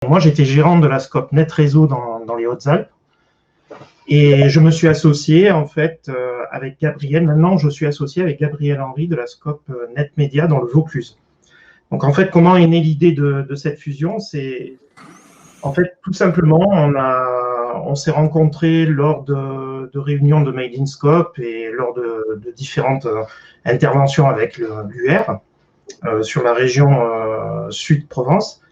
Moi, j'étais gérant de la SCOP Net Réseau dans les Hautes-Alpes. Et je me suis associé, en fait, avec Gabriel. Maintenant, je suis associé avec Gabriel Henry de la SCOP Net Média dans le Vaucluse. Donc, en fait, comment est née l'idée de cette fusion? C'est, en fait, tout simplement, on s'est rencontrés lors de réunions de Made in Scope et lors de différentes interventions avec l'UR sur la région Sud-Provence.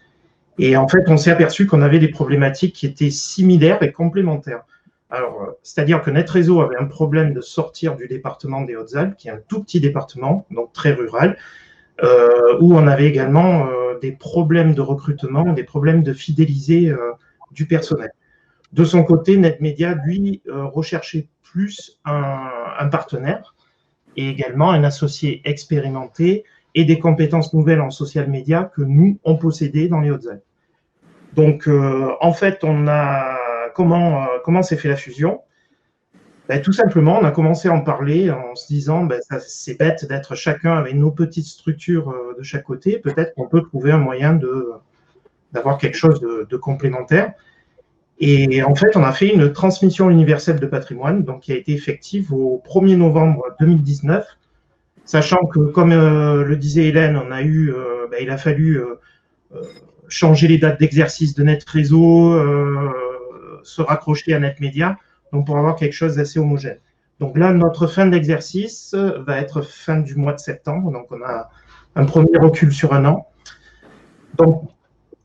Et en fait, on s'est aperçu qu'on avait des problématiques qui étaient similaires et complémentaires. Alors, c'est-à-dire que Net Réseau avait un problème de sortir du département des Hautes-Alpes, qui est un tout petit département, donc très rural, où on avait également des problèmes de recrutement, des problèmes de fidéliser du personnel. De son côté, NetMedia, lui, recherchait plus un partenaire et également un associé expérimenté et des compétences nouvelles en social media que nous, on possédait dans les Hautes-Alpes. Donc, en fait, comment s'est fait la fusion? Tout simplement, on a commencé à en parler en se disant, c'est bête d'être chacun avec nos petites structures de chaque côté. Peut-être qu'on peut trouver un moyen d'avoir quelque chose de complémentaire. Et en fait, on a fait une transmission universelle de patrimoine, donc qui a été effective au 1er novembre 2019, sachant que, comme le disait Hélène, il a fallu changer les dates d'exercice de Net Réseau, se raccrocher à NetMedia, donc pour avoir quelque chose d'assez homogène. Donc là, notre fin d'exercice va être fin du mois de septembre, donc on a un premier recul sur un an. Donc,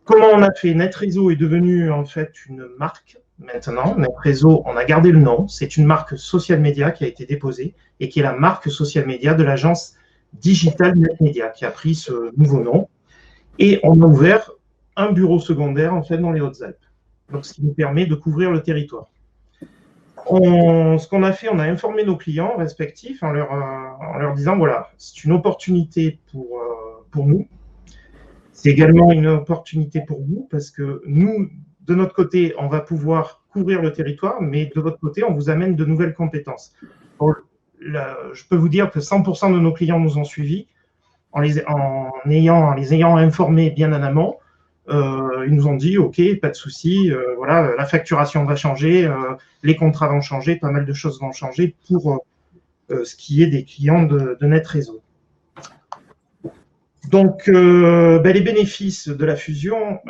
comment on a fait? Net Réseau est devenu en fait une marque maintenant. Net Réseau, on a gardé le nom, c'est une marque social media qui a été déposée et qui est la marque social media de l'agence digitale NetMedia qui a pris ce nouveau nom. Et on a ouvert un bureau secondaire en fait dans les Hautes-Alpes, donc ce qui nous permet de couvrir le territoire. Ce qu'on a fait, on a informé nos clients respectifs en leur disant voilà, c'est une opportunité pour nous. C'est également une opportunité pour vous parce que nous, de notre côté, on va pouvoir couvrir le territoire, mais de votre côté, on vous amène de nouvelles compétences. Je peux vous dire que 100% de nos clients nous ont suivis en les ayant informés bien en amont. Ils nous ont dit ok, pas de souci, voilà, la facturation va changer, les contrats vont changer, pas mal de choses vont changer pour ce qui est des clients de Net Réseau. Donc, les bénéfices de la fusion,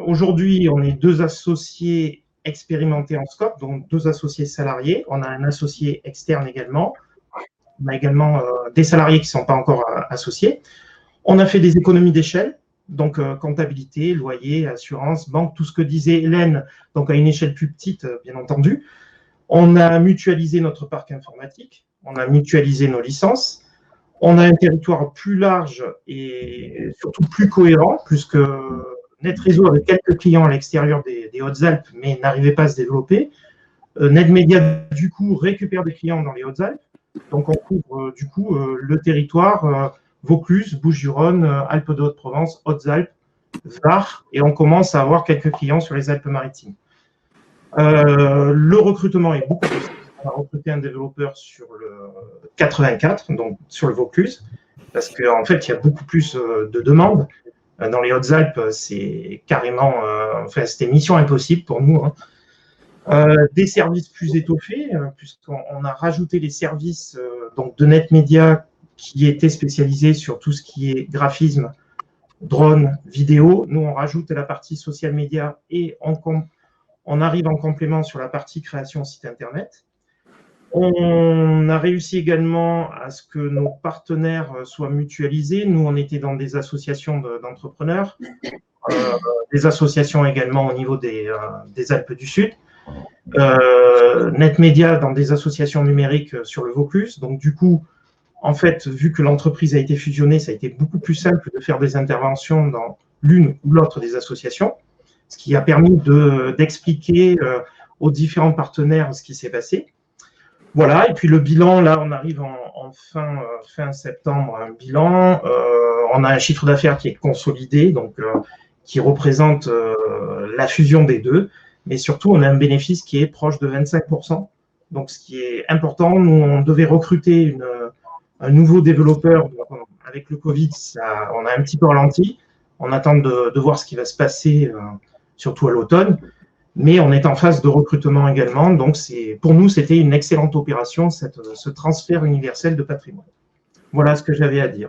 aujourd'hui, on est 2 associés expérimentés en scope, donc 2 associés salariés. On a un associé externe également. On a également des salariés qui ne sont pas encore associés. On a fait des économies d'échelle, donc comptabilité, loyer, assurance, banque, tout ce que disait Hélène, donc à une échelle plus petite, bien entendu. On a mutualisé notre parc informatique, on a mutualisé nos licences. On a un territoire plus large et surtout plus cohérent, puisque Net Réseau avait quelques clients à l'extérieur des Hautes-Alpes, mais n'arrivait pas à se développer. NetMedia, du coup, récupère des clients dans les Hautes-Alpes. Donc, on couvre, du coup, le territoire Vaucluse, Bouches-du-Rhône, Alpes de Haute-Provence, Hautes-Alpes, Var, et on commence à avoir quelques clients sur les Alpes-Maritimes. Le recrutement est beaucoup plus. On a recruté un développeur sur le 84, donc sur le Vaucluse, parce qu'en fait, il y a beaucoup plus de demandes. Dans les Hautes-Alpes, c'est carrément, c'était mission impossible pour nous. Des services plus étoffés, puisqu'on a rajouté les services donc de NetMedia qui étaient spécialisés sur tout ce qui est graphisme, drone, vidéo. Nous, on rajoute la partie social media et on arrive en complément sur la partie création site internet. On a réussi également à ce que nos partenaires soient mutualisés. Nous, on était dans des associations d'entrepreneurs, des associations également au niveau des Alpes du Sud. NetMedia dans des associations numériques sur le Vaucluse. Donc, du coup, en fait, vu que l'entreprise a été fusionnée, ça a été beaucoup plus simple de faire des interventions dans l'une ou l'autre des associations, ce qui a permis d'expliquer aux différents partenaires ce qui s'est passé. Voilà, et puis le bilan, là, on arrive en fin septembre, un bilan. On a un chiffre d'affaires qui est consolidé, donc qui représente la fusion des deux, mais surtout, on a un bénéfice qui est proche de 25%. Donc, ce qui est important, nous, on devait recruter un nouveau développeur. Donc, avec le Covid, on a un petit peu ralenti. On attend de voir ce qui va se passer surtout à l'automne. Mais on est en phase de recrutement également, donc pour nous, c'était une excellente opération, ce transfert universel de patrimoine. Voilà ce que j'avais à dire.